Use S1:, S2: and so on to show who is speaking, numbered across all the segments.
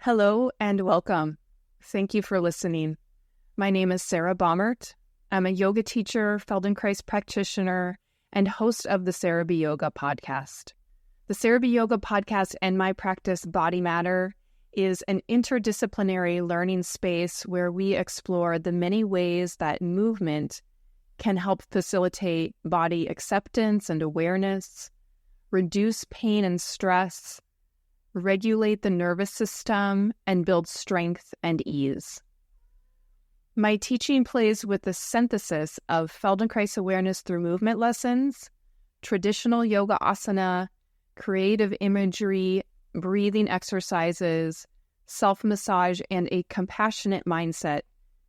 S1: Hello and welcome. Thank you for listening. My name is Sarah Baumert. I'm a yoga teacher, Feldenkrais practitioner, and host of the Sarah B. Yoga podcast. The Sarah B. Yoga podcast and my practice, Body Matter, is an interdisciplinary learning space where we explore the many ways that movement can help facilitate body acceptance and awareness, reduce pain and stress, regulate the nervous system, and build strength and ease. My teaching plays with the synthesis of Feldenkrais awareness through movement lessons, traditional yoga asana, creative imagery, breathing exercises, self-massage, and a compassionate mindset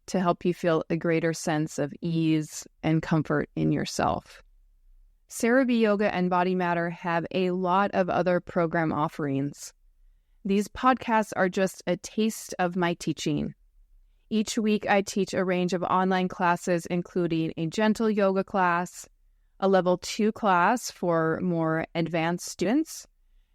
S1: to help you feel a greater sense of ease and comfort in yourself. Sarah B. Yoga and Body Matter have a lot of other program offerings. These podcasts are just a taste of my teaching. Each week I teach a range of online classes, including a gentle yoga class, a level 2 class for more advanced students,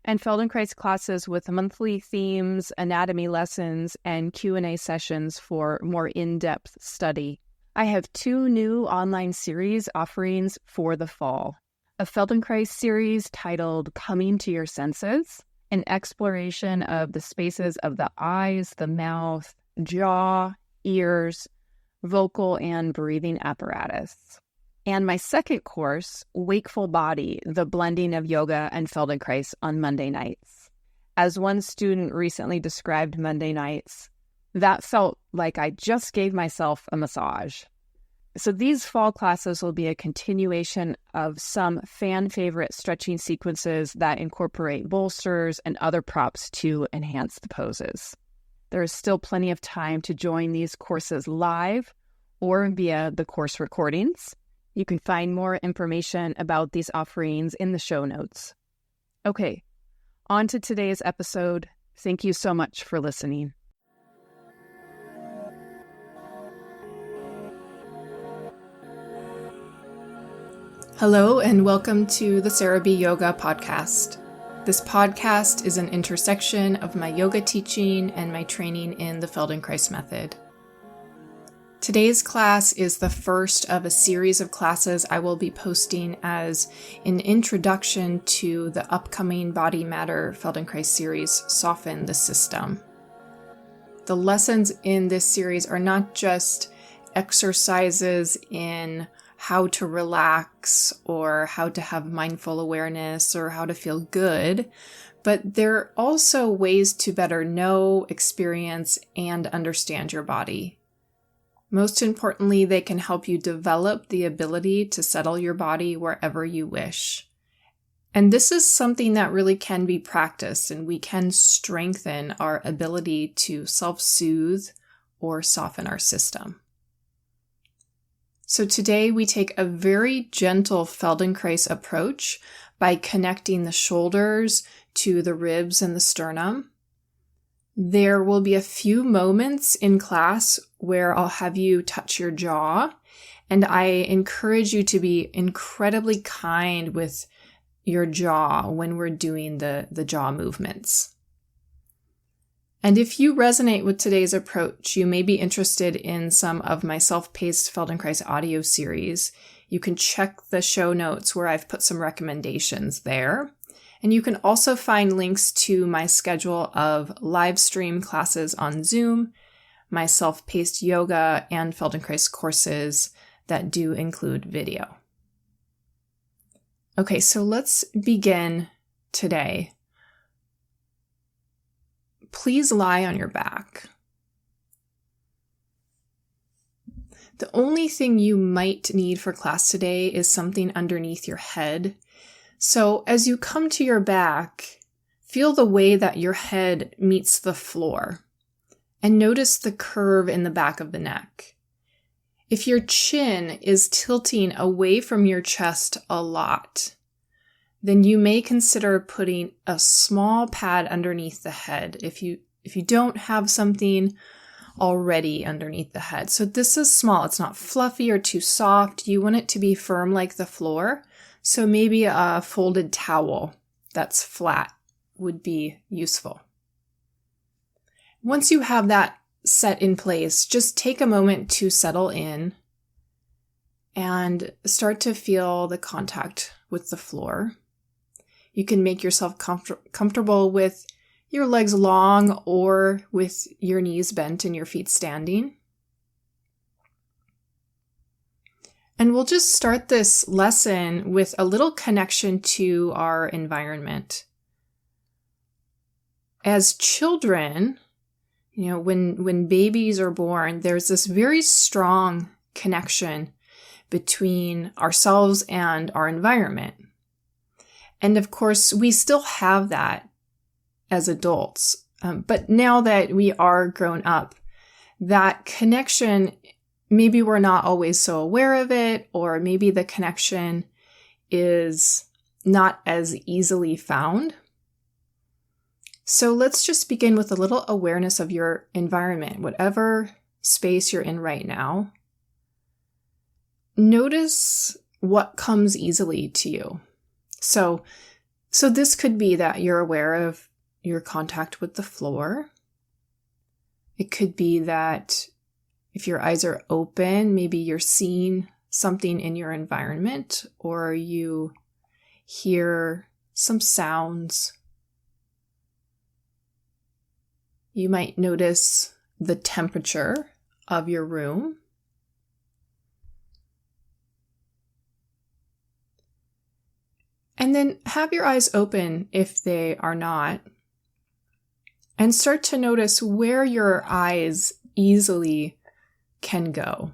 S1: and Feldenkrais classes with monthly themes, anatomy lessons, and Q&A sessions for more in-depth study. I have 2 new online series offerings for the fall. A Feldenkrais series titled Coming to Your Senses, an exploration of the spaces of the eyes, the mouth, jaw, ears, vocal and breathing apparatus. And my second course, Wakeful Body, the blending of yoga and Feldenkrais on Monday nights. As one student recently described Monday nights, that felt like I just gave myself a massage. So these fall classes will be a continuation of some fan favorite stretching sequences that incorporate bolsters and other props to enhance the poses. There is still plenty of time to join these courses live or via the course recordings. You can find more information about these offerings in the show notes. Okay, on to today's episode. Thank you so much for listening. Hello and welcome to the Sarah B. Yoga podcast. This podcast is an intersection of my yoga teaching and my training in the Feldenkrais method. Today's class is the first of a series of classes I will be posting as an introduction to the upcoming Body Matter Feldenkrais series, Soften the System. The lessons in this series are not just exercises in how to relax or how to have mindful awareness or how to feel good, but they're also ways to better know, experience, and understand your body. Most importantly, they can help you develop the ability to settle your body wherever you wish. And this is something that really can be practiced, and we can strengthen our ability to self-soothe or soften our system. So today we take a very gentle Feldenkrais approach by connecting the shoulders to the ribs and the sternum. There will be a few moments in class where I'll have you touch your jaw, and I encourage you to be incredibly kind with your jaw when we're doing the jaw movements. And if you resonate with today's approach, you may be interested in some of my self-paced Feldenkrais audio series. You can check the show notes where I've put some recommendations there. And you can also find links to my schedule of live stream classes on Zoom, my self-paced yoga and Feldenkrais courses that do include video. Okay, so let's begin today. Please lie on your back. The only thing you might need for class today is something underneath your head. So as you come to your back, feel the way that your head meets the floor and notice the curve in the back of the neck. If your chin is tilting away from your chest a lot, then you may consider putting a small pad underneath the head if you don't have something already underneath the head. So this is small. It's not fluffy or too soft. You want it to be firm like the floor. So maybe a folded towel that's flat would be useful. Once you have that set in place, just take a moment to settle in and start to feel the contact with the floor. You can make yourself comfortable with your legs long or with your knees bent and your feet standing. And we'll just start this lesson with a little connection to our environment. As children, when babies are born, there's this very strong connection between ourselves and our environment. And of course, we still have that as adults. But now that we are grown up, that connection, maybe we're not always so aware of it, or maybe the connection is not as easily found. So let's just begin with a little awareness of your environment, whatever space you're in right now. Notice what comes easily to you. So this could be that you're aware of your contact with the floor. It could be that if your eyes are open, maybe you're seeing something in your environment, or you hear some sounds. You might notice the temperature of your room. And then have your eyes open if they are not, and start to notice where your eyes easily can go.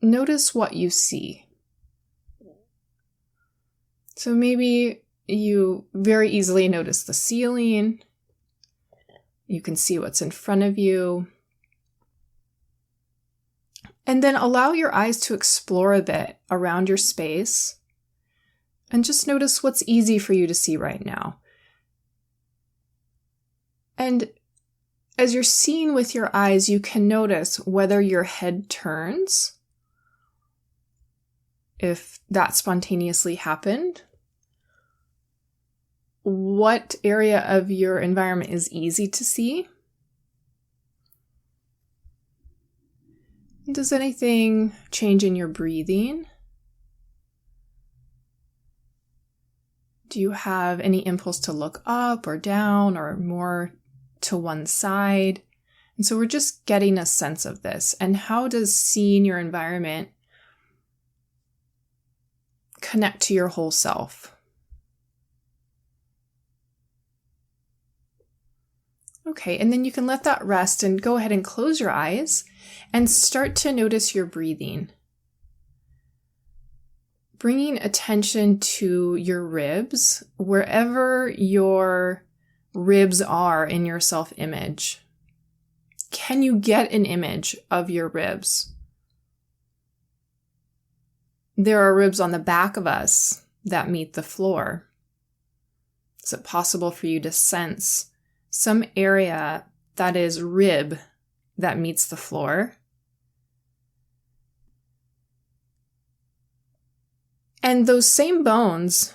S1: Notice what you see. So maybe you very easily notice the ceiling. You can see what's in front of you. And then allow your eyes to explore a bit around your space and just notice what's easy for you to see right now. And as you're seeing with your eyes, you can notice whether your head turns, if that spontaneously happened, what area of your environment is easy to see. Does anything change in your breathing? Do you have any impulse to look up or down or more to one side? And so we're just getting a sense of this. And how does seeing your environment connect to your whole self? Okay, and then you can let that rest and go ahead and close your eyes and start to notice your breathing. Bringing attention to your ribs, wherever your ribs are in your self-image. Can you get an image of your ribs? There are ribs on the back of us that meet the floor. Is it possible for you to sense some area that is rib that meets the floor? And those same bones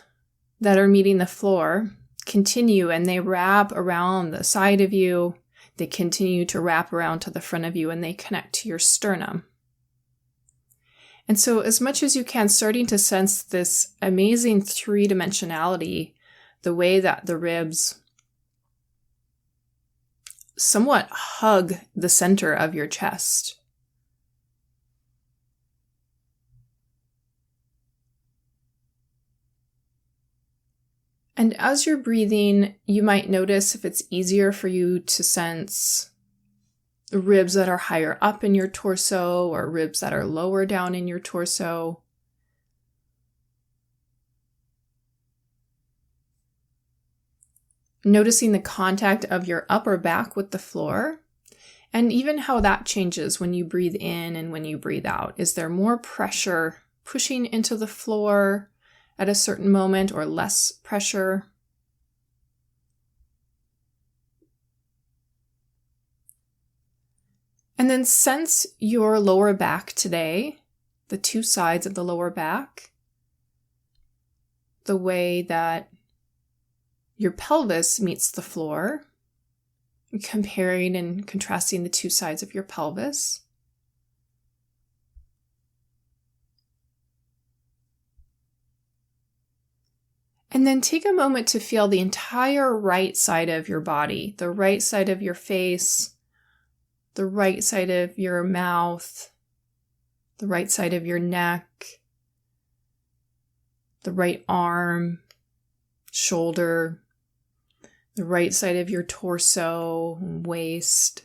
S1: that are meeting the floor continue, and they wrap around the side of you. They continue to wrap around to the front of you, and they connect to your sternum. And so as much as you can, starting to sense this amazing three-dimensionality, the way that the ribs somewhat hug the center of your chest. And as you're breathing, you might notice if it's easier for you to sense ribs that are higher up in your torso or ribs that are lower down in your torso. Noticing the contact of your upper back with the floor, and even how that changes when you breathe in and when you breathe out. Is there more pressure pushing into the floor at a certain moment, or less pressure? And then sense your lower back today, the two sides of the lower back, the way that your pelvis meets the floor, comparing and contrasting the two sides of your pelvis. And then take a moment to feel the entire right side of your body, the right side of your face, the right side of your mouth, the right side of your neck, the right arm, shoulder, the right side of your torso, waist,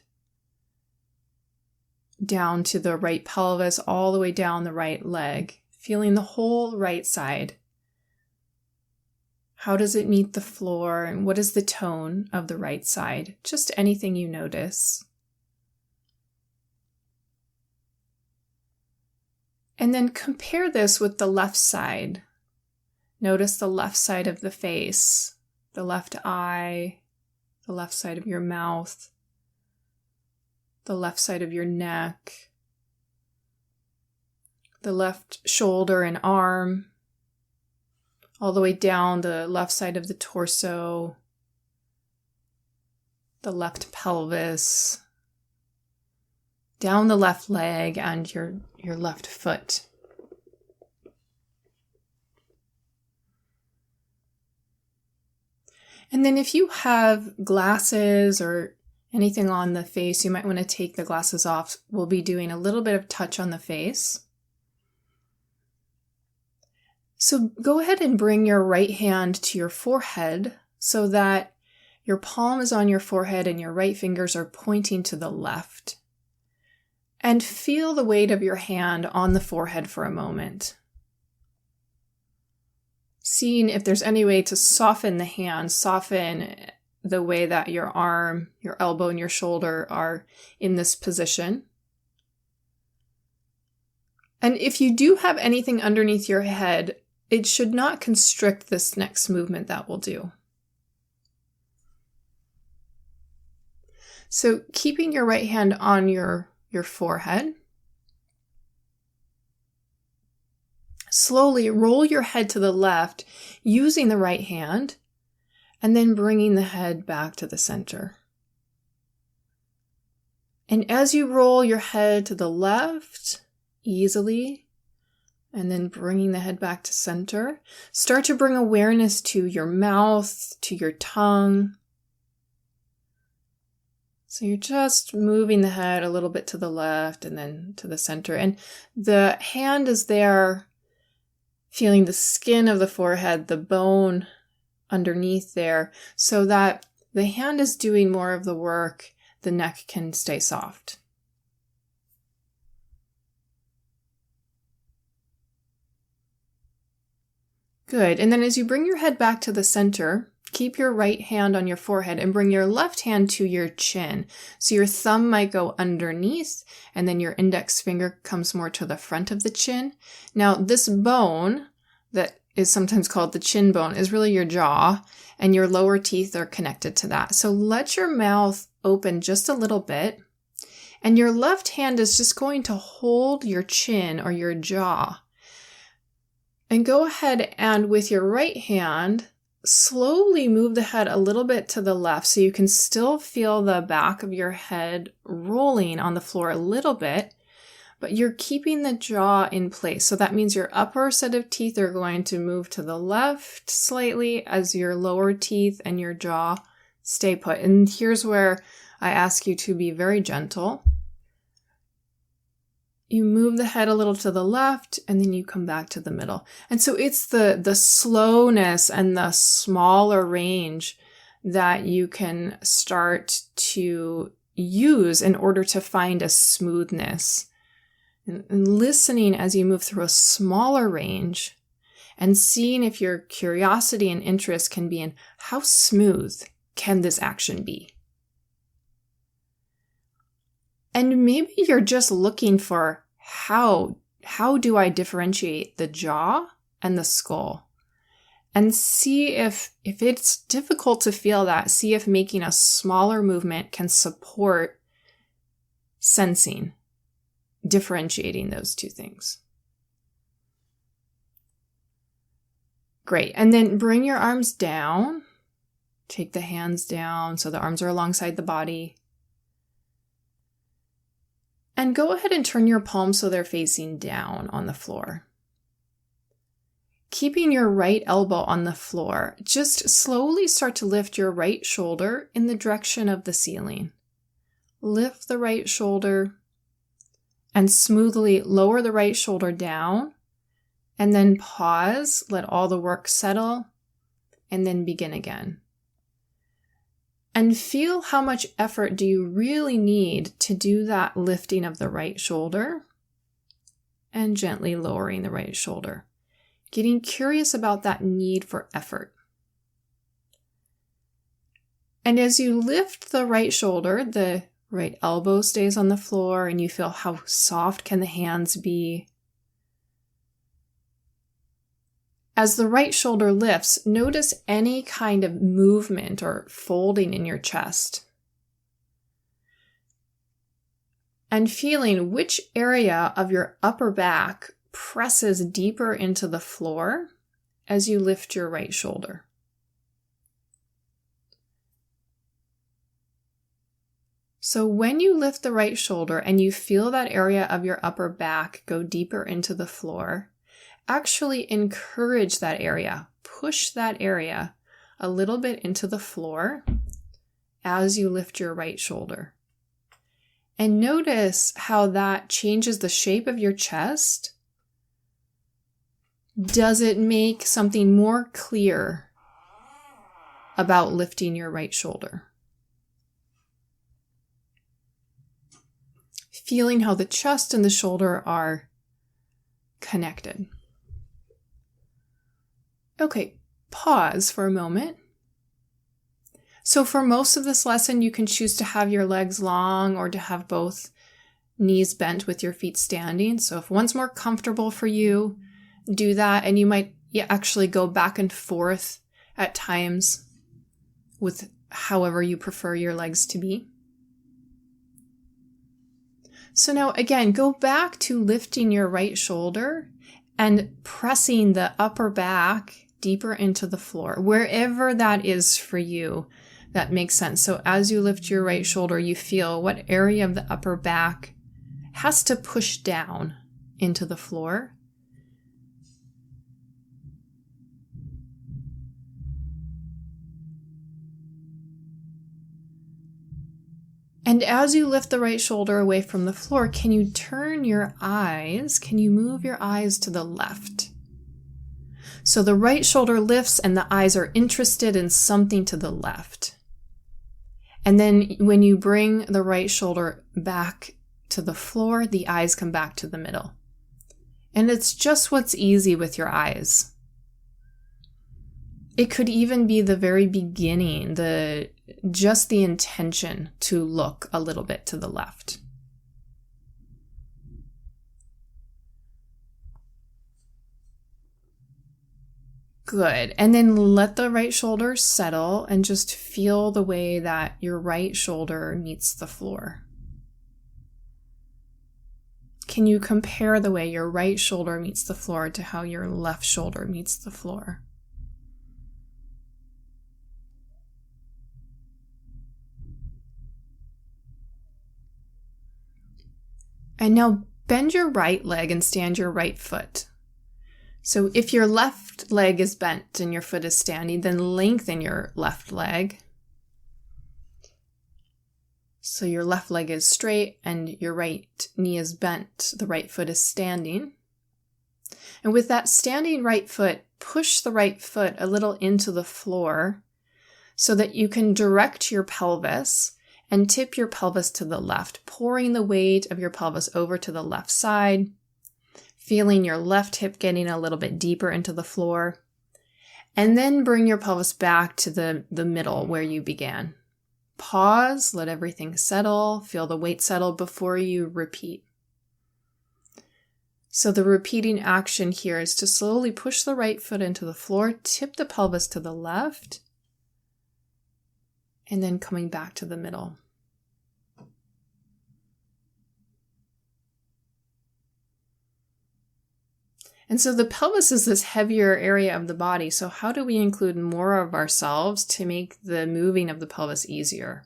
S1: down to the right pelvis, all the way down the right leg, feeling the whole right side. How does it meet the floor, and what is the tone of the right side? Just anything you notice. And then compare this with the left side. Notice the left side of the face, the left eye, the left side of your mouth, the left side of your neck, the left shoulder and arm, all the way down the left side of the torso, the left pelvis, down the left leg and your left foot. And then if you have glasses or anything on the face, you might want to take the glasses off. We'll be doing a little bit of touch on the face. So go ahead and bring your right hand to your forehead so that your palm is on your forehead and your right fingers are pointing to the left. And feel the weight of your hand on the forehead for a moment. Seeing if there's any way to soften the hand, soften the way that your arm, your elbow, and your shoulder are in this position. And if you do have anything underneath your head, it should not constrict this next movement that we'll do. So keeping your right hand on your forehead, slowly roll your head to the left using the right hand, and then bringing the head back to the center. And as you roll your head to the left, easily, and then bringing the head back to center, start to bring awareness to your mouth, to your tongue. So you're just moving the head a little bit to the left and then to the center. And the hand is there, feeling the skin of the forehead, the bone underneath there, so that the hand is doing more of the work. The neck can stay soft. Good. And then as you bring your head back to the center, keep your right hand on your forehead and bring your left hand to your chin. So your thumb might go underneath and then your index finger comes more to the front of the chin. Now this bone that is sometimes called the chin bone is really your jaw, and your lower teeth are connected to that. So let your mouth open just a little bit, and your left hand is just going to hold your chin or your jaw. And go ahead and with your right hand, slowly move the head a little bit to the left so you can still feel the back of your head rolling on the floor a little bit, but you're keeping the jaw in place. So that means your upper set of teeth are going to move to the left slightly as your lower teeth and your jaw stay put. And here's where I ask you to be very gentle. You move the head a little to the left, and then you come back to the middle. And so it's the slowness and the smaller range that you can start to use in order to find a smoothness. And listening as you move through a smaller range and seeing if your curiosity and interest can be in how smooth can this action be? And maybe you're just looking for how do I differentiate the jaw and the skull? And see if it's difficult to feel that, see if making a smaller movement can support sensing, differentiating those two things. Great. And then bring your arms down Take the hands down so the arms are alongside the body. And go ahead and turn your palms so they're facing down on the floor. Keeping your right elbow on the floor, just slowly start to lift your right shoulder in the direction of the ceiling. Lift the right shoulder and smoothly lower the right shoulder down, and then pause, let all the work settle, and then begin again. And feel how much effort do you really need to do that lifting of the right shoulder and gently lowering the right shoulder. Getting curious about that need for effort. And as you lift the right shoulder, the right elbow stays on the floor and you feel how soft can the hands be. As the right shoulder lifts, notice any kind of movement or folding in your chest. And feeling which area of your upper back presses deeper into the floor as you lift your right shoulder. So when you lift the right shoulder and you feel that area of your upper back go deeper into the floor, actually encourage that area, push that area a little bit into the floor as you lift your right shoulder. And notice how that changes the shape of your chest. Does it make something more clear about lifting your right shoulder? Feeling how the chest and the shoulder are connected. Okay, pause for a moment. So for most of this lesson, you can choose to have your legs long or to have both knees bent with your feet standing. So if one's more comfortable for you, do that, and you might actually go back and forth at times with however you prefer your legs to be. So now again, go back to lifting your right shoulder and pressing the upper back deeper into the floor, wherever that is for you. That makes sense. So as you lift your right shoulder, you feel what area of the upper back has to push down into the floor. And as you lift the right shoulder away from the floor, can you move your eyes to the left? So the right shoulder lifts and the eyes are interested in something to the left. And then when you bring the right shoulder back to the floor, the eyes come back to the middle. And it's just what's easy with your eyes. It could even be the very beginning, just the intention to look a little bit to the left. Good. And then let the right shoulder settle and just feel the way that your right shoulder meets the floor. Can you compare the way your right shoulder meets the floor to how your left shoulder meets the floor? And now bend your right leg and stand your right foot. So if your left leg is bent and your foot is standing, then lengthen your left leg. So your left leg is straight and your right knee is bent. The right foot is standing. And with that standing right foot, push the right foot a little into the floor so that you can direct your pelvis and tip your pelvis to the left, pouring the weight of your pelvis over to the left side, feeling your left hip getting a little bit deeper into the floor, and then bring your pelvis back to the middle where you began. Pause, let everything settle, feel the weight settle before you repeat. So the repeating action here is to slowly push the right foot into the floor, tip the pelvis to the left, and then coming back to the middle. And so the pelvis is this heavier area of the body. So how do we include more of ourselves to make the moving of the pelvis easier?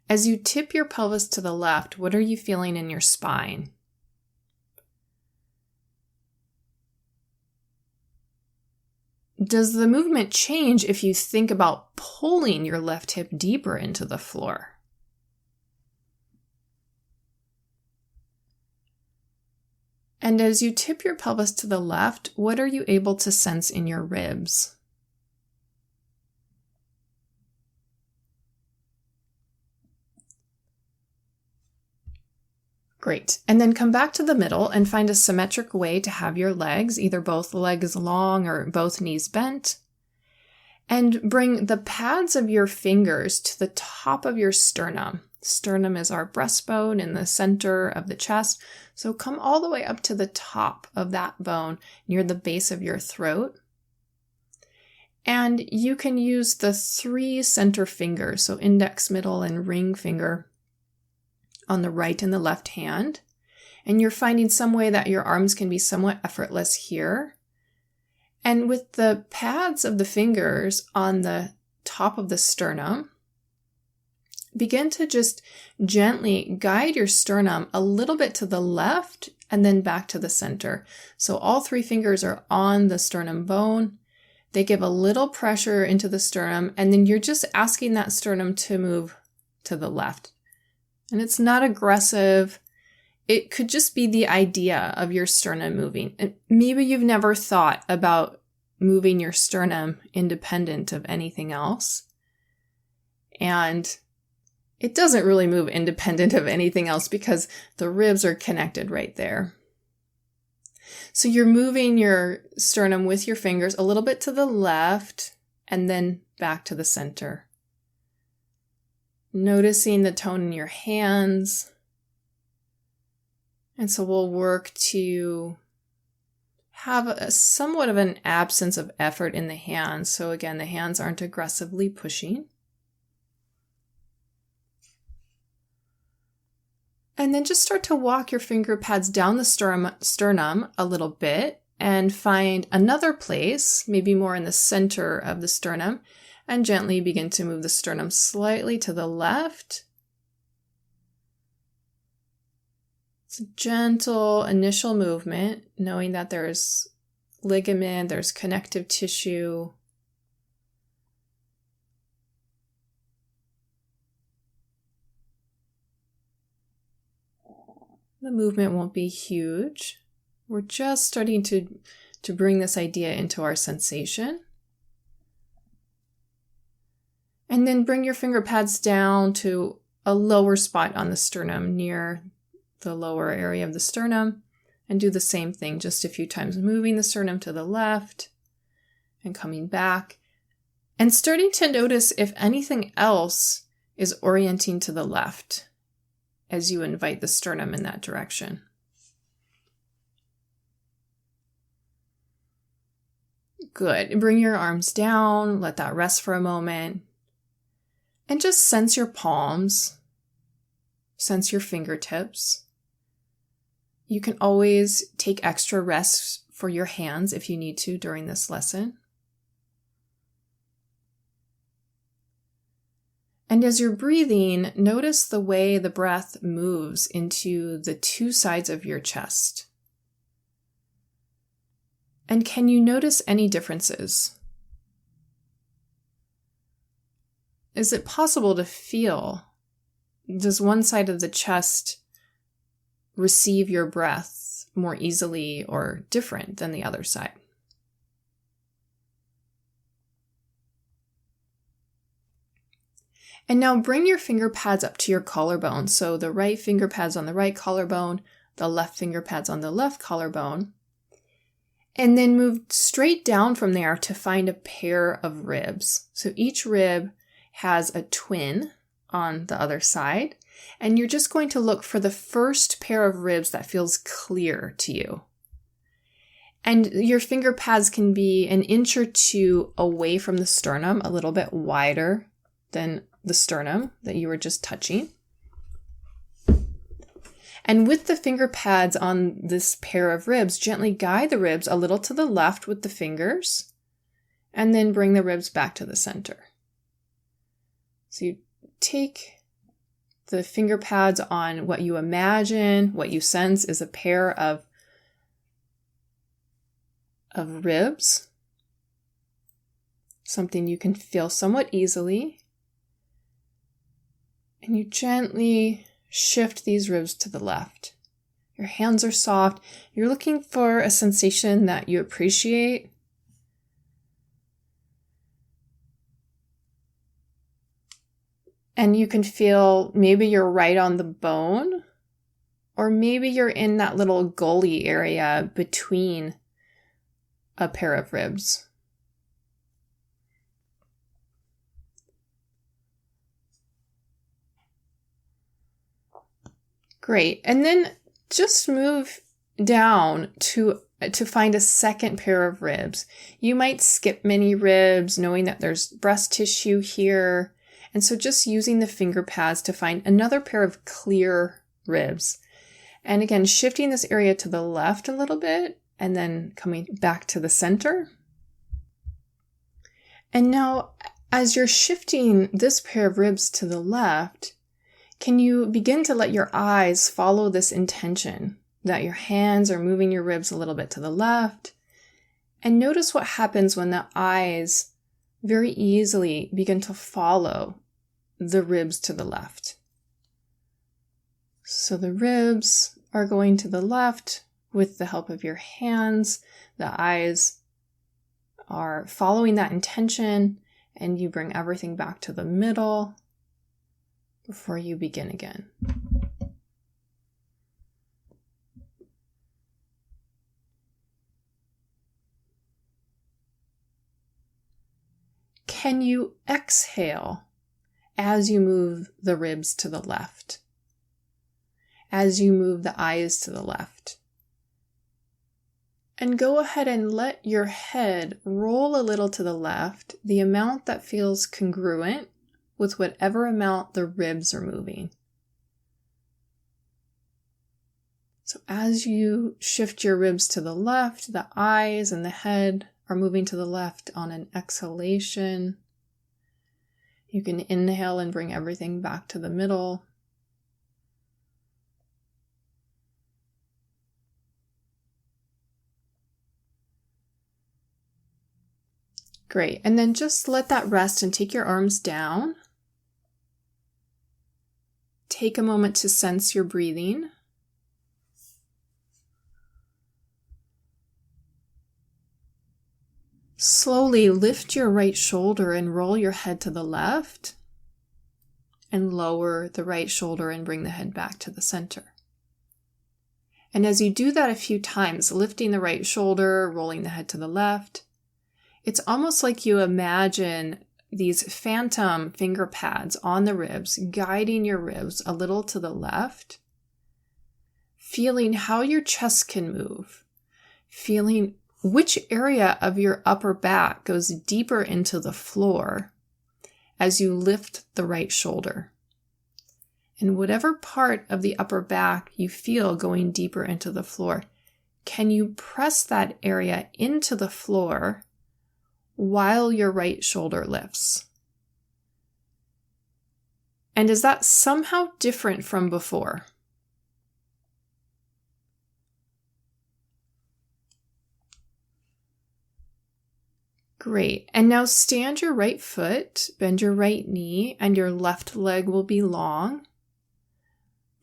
S1: As you tip your pelvis to the left, what are you feeling in your spine? Does the movement change if you think about pulling your left hip deeper into the floor? And as you tip your pelvis to the left, what are you able to sense in your ribs? Great. And then come back to the middle and find a symmetric way to have your legs, either both legs long or both knees bent. And bring the pads of your fingers to the top of your sternum. Sternum is our breastbone in the center of the chest. So come all the way up to the top of that bone near the base of your throat. And you can use the 3 center fingers, so index, middle, and ring finger, on the right and the left hand. And you're finding some way that your arms can be somewhat effortless here. And with the pads of the fingers on the top of the sternum, begin to just gently guide your sternum a little bit to the left and then back to the center. So all 3 fingers are on the sternum bone. They give a little pressure into the sternum, and then you're just asking that sternum to move to the left. And it's not aggressive. It could just be the idea of your sternum moving. And maybe you've never thought about moving your sternum independent of anything else. And it doesn't really move independent of anything else because the ribs are connected right there. So you're moving your sternum with your fingers a little bit to the left and then back to the center. Noticing the tone in your hands. And so we'll work to have somewhat of an absence of effort in the hands. So again, the hands aren't aggressively pushing. And then just start to walk your finger pads down the sternum a little bit and find another place, maybe more in the center of the sternum, and gently begin to move the sternum slightly to the left. It's a gentle initial movement, knowing that there's ligament, there's connective tissue. The movement won't be huge. We're just starting to bring this idea into our sensation. And then bring your finger pads down to a lower spot on the sternum, near the lower area of the sternum, and do the same thing just a few times, moving the sternum to the left and coming back, and starting to notice if anything else is orienting to the left as you invite the sternum in that direction. Good. Bring your arms down, let that rest for a moment. And just sense your palms, sense your fingertips. You can always take extra rests for your hands if you need to during this lesson. And as you're breathing, notice the way the breath moves into the 2 sides of your chest. And can you notice any differences? Is it possible to feel? Does one side of the chest receive your breath more easily or different than the other side? And now bring your finger pads up to your collarbone. So the right finger pads on the right collarbone, the left finger pads on the left collarbone. And then move straight down from there to find a pair of ribs. So each rib has a twin on the other side, and you're just going to look for the first pair of ribs that feels clear to you. And your finger pads can be an inch or 2 away from the sternum, a little bit wider than the sternum that you were just touching. And with the finger pads on this pair of ribs, gently guide the ribs a little to the left with the fingers, and then bring the ribs back to the center. So you take the finger pads on what you imagine, what you sense is a pair of ribs, something you can feel somewhat easily, and you gently shift these ribs to the left. Your hands are soft. You're looking for a sensation that you appreciate. And you can feel maybe you're right on the bone, or maybe you're in that little gully area between a pair of ribs. Great. And then just move down to find a second pair of ribs. You might skip many ribs, knowing that there's breast tissue here. And so just using the finger pads to find another pair of clear ribs. And again, shifting this area to the left a little bit and then coming back to the center. And now, as you're shifting this pair of ribs to the left, can you begin to let your eyes follow this intention that your hands are moving your ribs a little bit to the left? And notice what happens when the eyes very easily begin to follow the ribs to the left. So the ribs are going to the left with the help of your hands. The eyes are following that intention, and you bring everything back to the middle before you begin again. Can you exhale as you move the ribs to the left? As you move the eyes to the left? And go ahead and let your head roll a little to the left, the amount that feels congruent with whatever amount the ribs are moving. So as you shift your ribs to the left, the eyes and the head are moving to the left on an exhalation. You can inhale and bring everything back to the middle. Great. And then just let that rest and take your arms down. Take a moment to sense your breathing. Slowly lift your right shoulder and roll your head to the left, and lower the right shoulder and bring the head back to the center. And as you do that a few times, lifting the right shoulder, rolling the head to the left, it's almost like you imagine these phantom finger pads on the ribs, guiding your ribs a little to the left, feeling how your chest can move, feeling which area of your upper back goes deeper into the floor as you lift the right shoulder. And whatever part of the upper back you feel going deeper into the floor, can you press that area into the floor while your right shoulder lifts? And is that somehow different from before? Great. And now stand your right foot, bend your right knee, and your left leg will be long.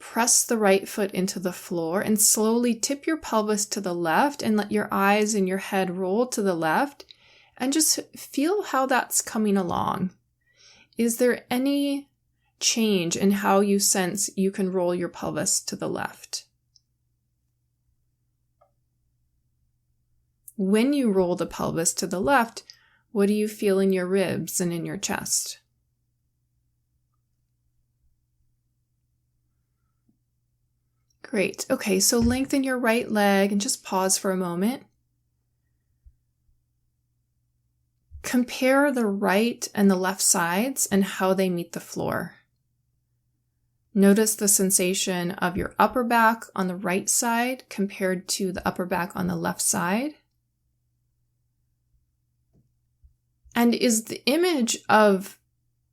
S1: Press the right foot into the floor and slowly tip your pelvis to the left and let your eyes and your head roll to the left. And just feel how that's coming along. Is there any change in how you sense you can roll your pelvis to the left? When you roll the pelvis to the left, what do you feel in your ribs and in your chest? Great. Okay, so lengthen your right leg and just pause for a moment. Compare the right and the left sides and how they meet the floor. Notice the sensation of your upper back on the right side compared to the upper back on the left side. And is the image of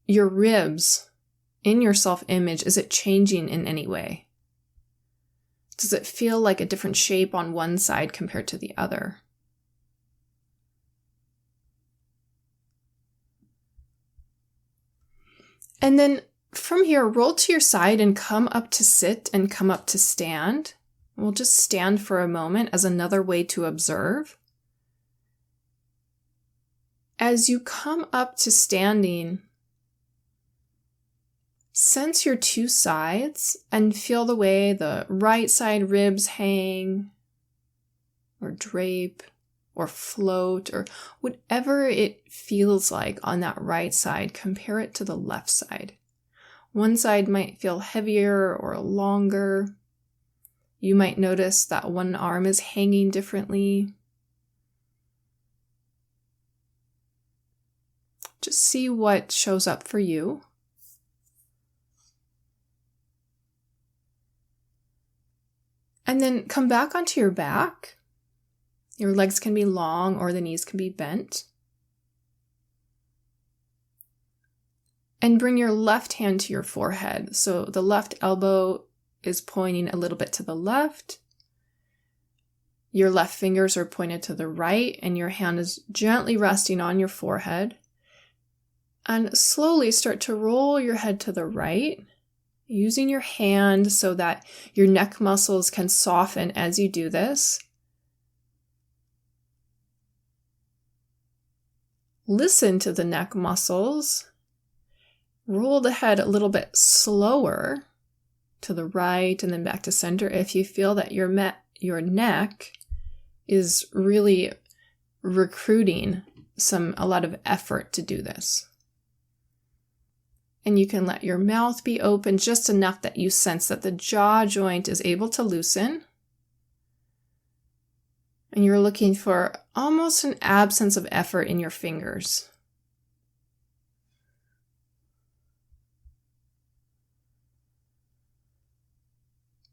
S1: your ribs in your self-image, is it changing in any way? Does it feel like a different shape on one side compared to the other? And then from here, roll to your side and come up to sit and come up to stand. We'll just stand for a moment as another way to observe. As you come up to standing, sense your two sides and feel the way the right side ribs hang or drape or float or whatever it feels like on that right side. Compare it to the left side. One side might feel heavier or longer. You might notice that one arm is hanging differently. Just see what shows up for you. And then come back onto your back. Your legs can be long or the knees can be bent. And bring your left hand to your forehead. So the left elbow is pointing a little bit to the left. Your left fingers are pointed to the right, and your hand is gently resting on your forehead. And slowly start to roll your head to the right, using your hand so that your neck muscles can soften as you do this. Listen to the neck muscles. Roll the head a little bit slower to the right and then back to center if you feel that your neck is really recruiting a lot of effort to do this. And you can let your mouth be open just enough that you sense that the jaw joint is able to loosen. And you're looking for almost an absence of effort in your fingers.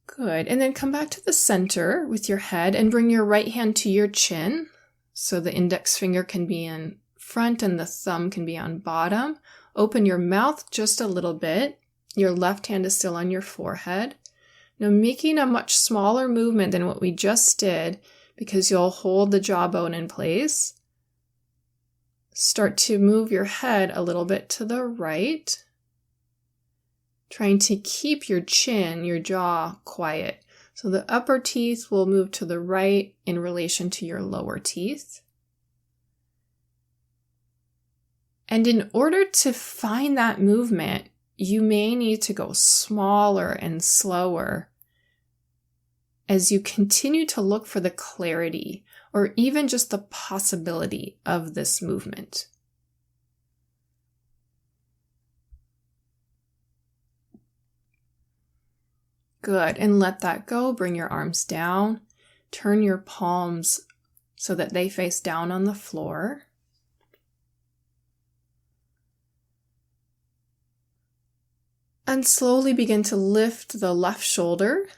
S1: Good. And then come back to the center with your head and bring your right hand to your chin. So the index finger can be in front and the thumb can be on bottom. Open your mouth just a little bit. Your left hand is still on your forehead. Now making a much smaller movement than what we just did because you'll hold the jawbone in place. Start to move your head a little bit to the right. Trying to keep your chin, your jaw quiet. So the upper teeth will move to the right in relation to your lower teeth. And in order to find that movement, you may need to go smaller and slower as you continue to look for the clarity or even just the possibility of this movement. Good, and let that go. Bring your arms down. Turn your palms so that they face down on the floor. And slowly begin to lift the left shoulder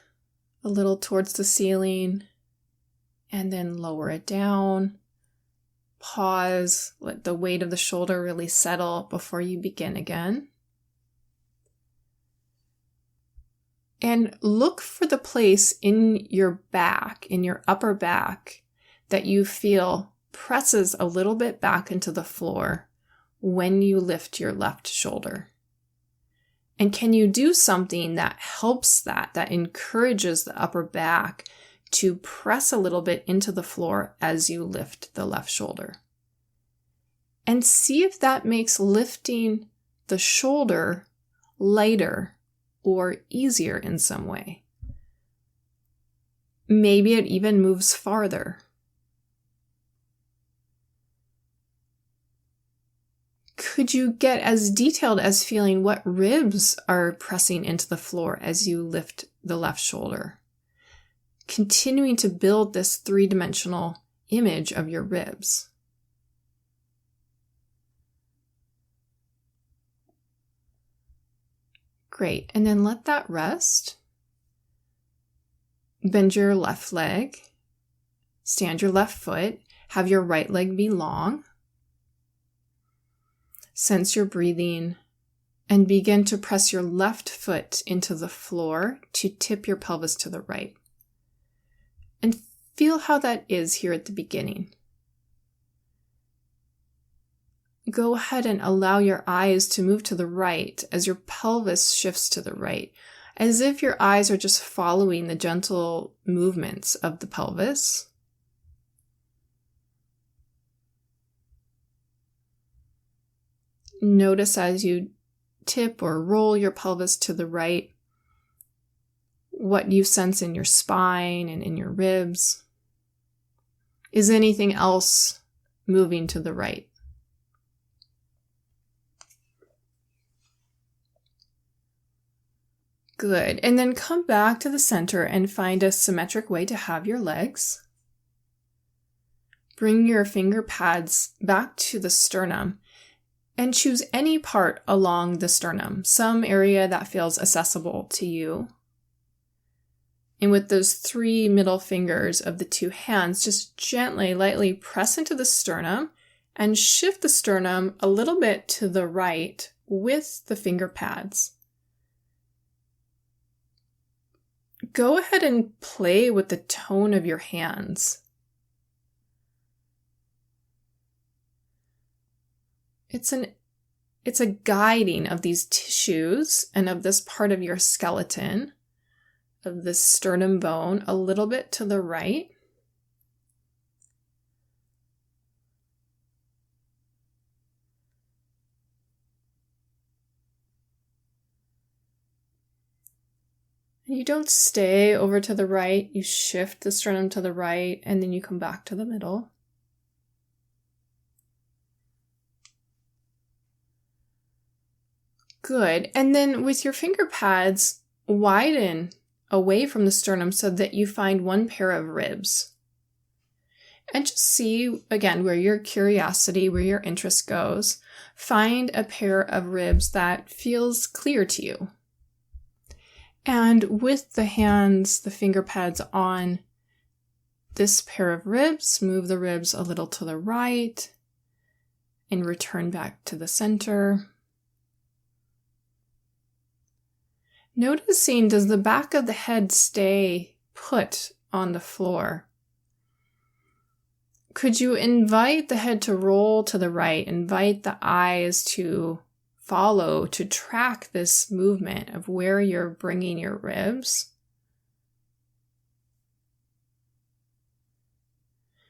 S1: a little towards the ceiling and then lower it down. Pause, let the weight of the shoulder really settle before you begin again. And look for the place in your back, in your upper back, that you feel presses a little bit back into the floor when you lift your left shoulder. And can you do something that helps that encourages the upper back to press a little bit into the floor as you lift the left shoulder? And see if that makes lifting the shoulder lighter or easier in some way. Maybe it even moves farther. Could you get as detailed as feeling what ribs are pressing into the floor as you lift the left shoulder? Continuing to build this three-dimensional image of your ribs. Great. And then let that rest. Bend your left leg. Stand your left foot. Have your right leg be long. Sense your breathing and begin to press your left foot into the floor to tip your pelvis to the right. And feel how that is here at the beginning. Go ahead and allow your eyes to move to the right as your pelvis shifts to the right, as if your eyes are just following the gentle movements of the pelvis. Notice as you tip or roll your pelvis to the right, what you sense in your spine and in your ribs. Is anything else moving to the right? Good. And then come back to the center and find a symmetric way to have your legs. Bring your finger pads back to the sternum and choose any part along the sternum, some area that feels accessible to you. And with those 3 middle fingers of the 2 hands, just gently, lightly press into the sternum and shift the sternum a little bit to the right with the finger pads. Go ahead and play with the tone of your hands. It's a guiding of these tissues and of this part of your skeleton, of this sternum bone, a little bit to the right. You don't stay over to the right, you shift the sternum to the right, and then you come back to the middle. Good. And then with your finger pads, widen away from the sternum so that you find 1 pair of ribs. And just see, again, where your curiosity, where your interest goes. Find a pair of ribs that feels clear to you. And with the hands, the finger pads on this pair of ribs, move the ribs a little to the right and return back to the center. Noticing, does the back of the head stay put on the floor? Could you invite the head to roll to the right, invite the eyes to follow, to track this movement of where you're bringing your ribs?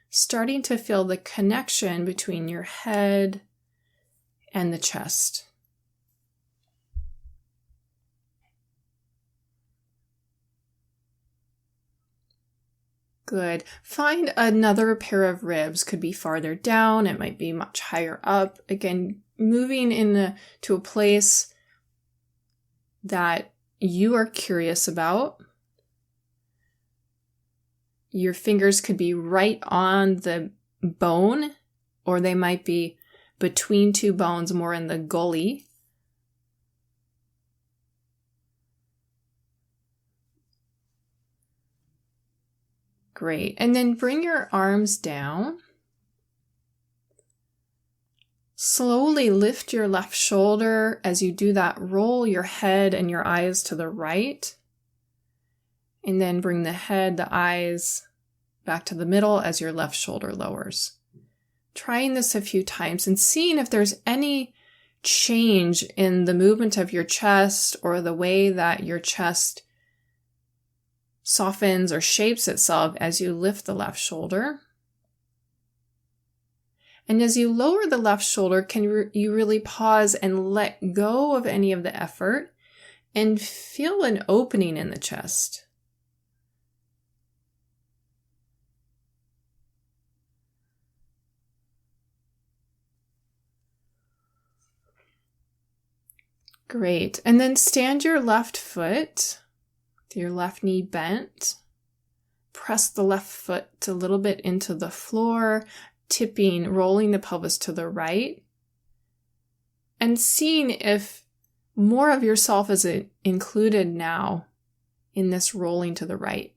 S1: Starting to feel the connection between your head and the chest. Good. Find another pair of ribs. Could be farther down. It might be much higher up. Again, moving to a place that you are curious about. Your fingers could be right on the bone, or they might be between 2 bones, more in the gully. Great. And then bring your arms down. Slowly lift your left shoulder. As you do that, roll your head and your eyes to the right. And then bring the head, the eyes back to the middle as your left shoulder lowers. Trying this a few times and seeing if there's any change in the movement of your chest or the way that your chest softens or shapes itself as you lift the left shoulder. And as you lower the left shoulder, can you really pause and let go of any of the effort and feel an opening in the chest? Great. And then stand your left foot, your left knee bent. Press the left foot a little bit into the floor, rolling the pelvis to the right. And seeing if more of yourself is included now in this rolling to the right.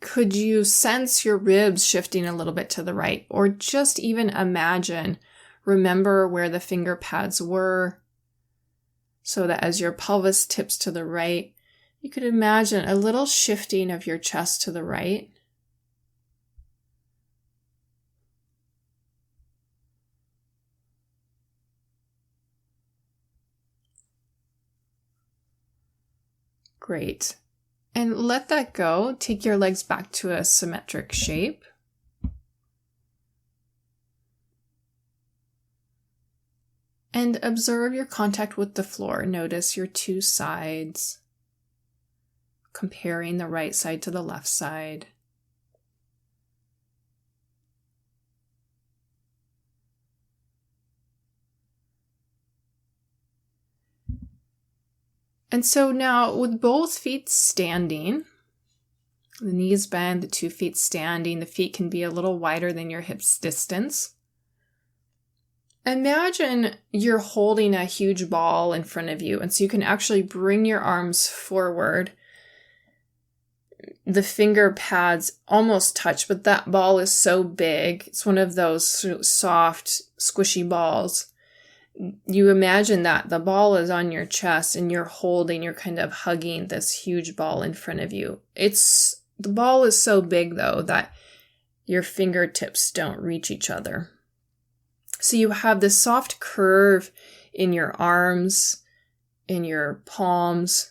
S1: Could you sense your ribs shifting a little bit to the right? Or just even remember where the finger pads were, so that as your pelvis tips to the right, you could imagine a little shifting of your chest to the right. Great. And let that go. Take your legs back to a symmetric shape. And observe your contact with the floor. Notice your two sides, comparing the right side to the left side. And so now with both feet standing, the knees bent, the 2 feet standing, the feet can be a little wider than your hips distance. Imagine you're holding a huge ball in front of you, and so you can actually bring your arms forward. The finger pads almost touch, but that ball is so big. It's one of those soft, squishy balls. You imagine that the ball is on your chest and you're kind of hugging this huge ball in front of you. The ball is so big though that your fingertips don't reach each other. So you have this soft curve in your arms, in your palms,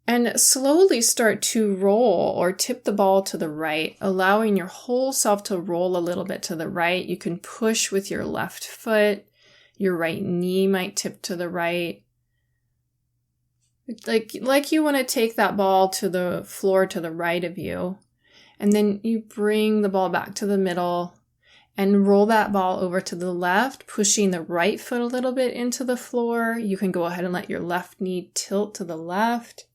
S1: and slowly start to roll or tip the ball to the right, allowing your whole self to roll a little bit to the right. You can push with your left foot. Your right knee might tip to the right. Like you want to take that ball to the floor to the right of you. And then you bring the ball back to the middle and roll that ball over to the left, pushing the right foot a little bit into the floor. You can go ahead and let your left knee tilt to the left.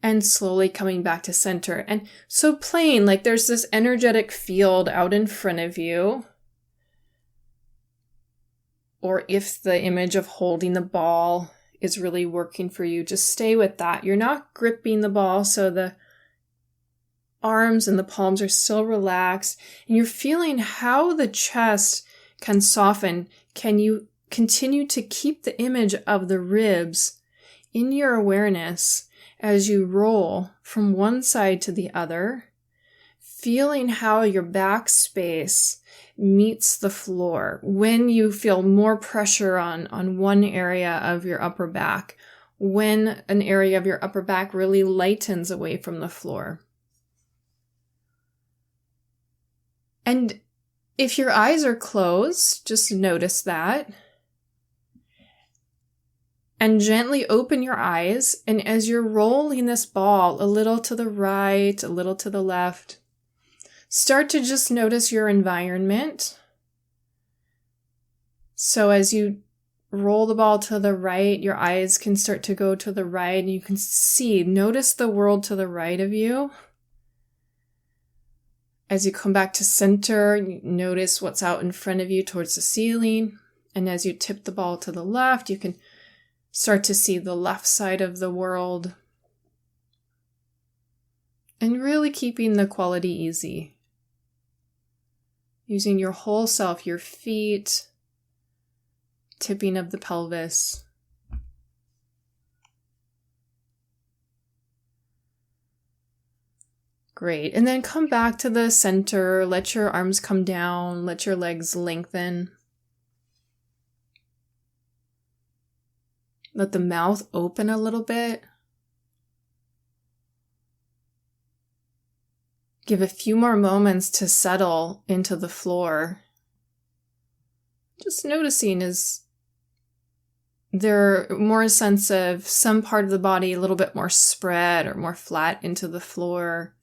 S1: And slowly coming back to center. And so playing, like there's this energetic field out in front of you. Or if the image of holding the ball is really working for you, just stay with that. You're not gripping the ball, so the arms and the palms are still relaxed. And you're feeling how the chest can soften. Can you continue to keep the image of the ribs in your awareness as you roll from one side to the other, feeling how your back space meets the floor when you feel more pressure on one area of your upper back, when an area of your upper back really lightens away from the floor. And if your eyes are closed, just notice that. And gently open your eyes, and as you're rolling this ball a little to the right, a little to the left, start to just notice your environment. So as you roll the ball to the right, your eyes can start to go to the right, and you can notice the world to the right of you. As you come back to center, you notice what's out in front of you towards the ceiling. And as you tip the ball to the left, you can start to see the left side of the world. And really keeping the quality easy. Using your whole self, your feet, tipping of the pelvis. Great. And then come back to the center. Let your arms come down. Let your legs lengthen. Let the mouth open a little bit. Give a few more moments to settle into the floor. Just noticing, is there more a sense of some part of the body a little bit more spread or more flat into the floor?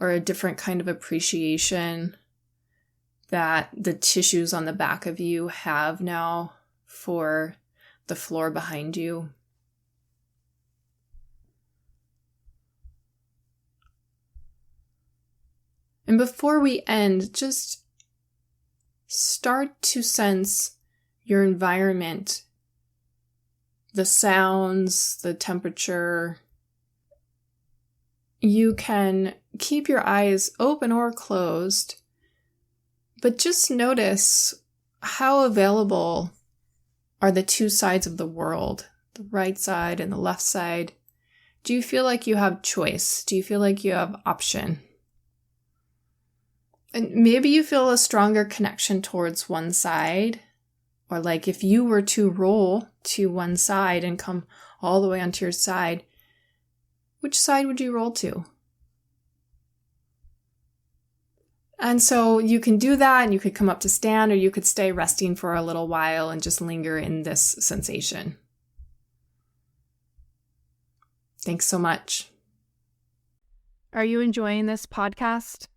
S1: Or a different kind of appreciation that the tissues on the back of you have now for the floor behind you. And before we end, just start to sense your environment, the sounds, the temperature. You can keep your eyes open or closed, but just notice how available are the two sides of the world, the right side and the left side. Do you feel like you have choice? Do you feel like you have option? And maybe you feel a stronger connection towards one side, or like if you were to roll to one side and come all the way onto your side, which side would you roll to? And so you can do that, and you could come up to stand, or you could stay resting for a little while and just linger in this sensation. Thanks so much. Are you enjoying this podcast?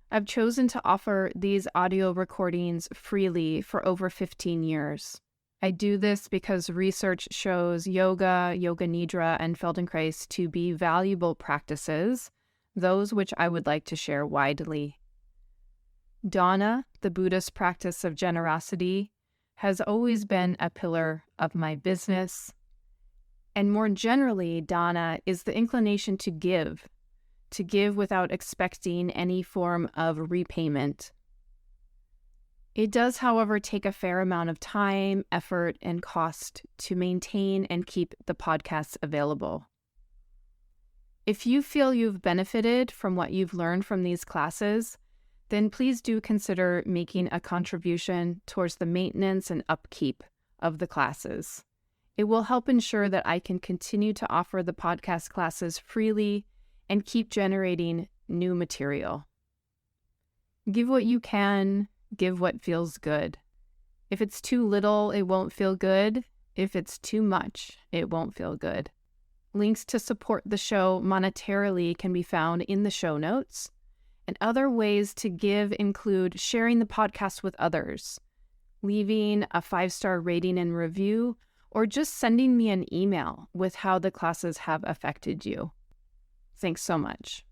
S1: I've chosen to offer these audio recordings freely for over 15 years. I do this because research shows yoga, yoga nidra, and Feldenkrais to be valuable practices, those which I would like to share widely. Dana, the Buddhist practice of generosity, has always been a pillar of my business. And more generally, Dana is the inclination to give without expecting any form of repayment. It does, however, take a fair amount of time, effort, and cost to maintain and keep the podcasts available. If you feel you've benefited from what you've learned from these classes, then please do consider making a contribution towards the maintenance and upkeep of the classes. It will help ensure that I can continue to offer the podcast classes freely and keep generating new material. Give what you can, give what feels good. If it's too little, it won't feel good. If it's too much, it won't feel good. Links to support the show monetarily can be found in the show notes. And other ways to give include sharing the podcast with others, leaving a 5-star rating and review, or just sending me an email with how the classes have affected you. Thanks so much.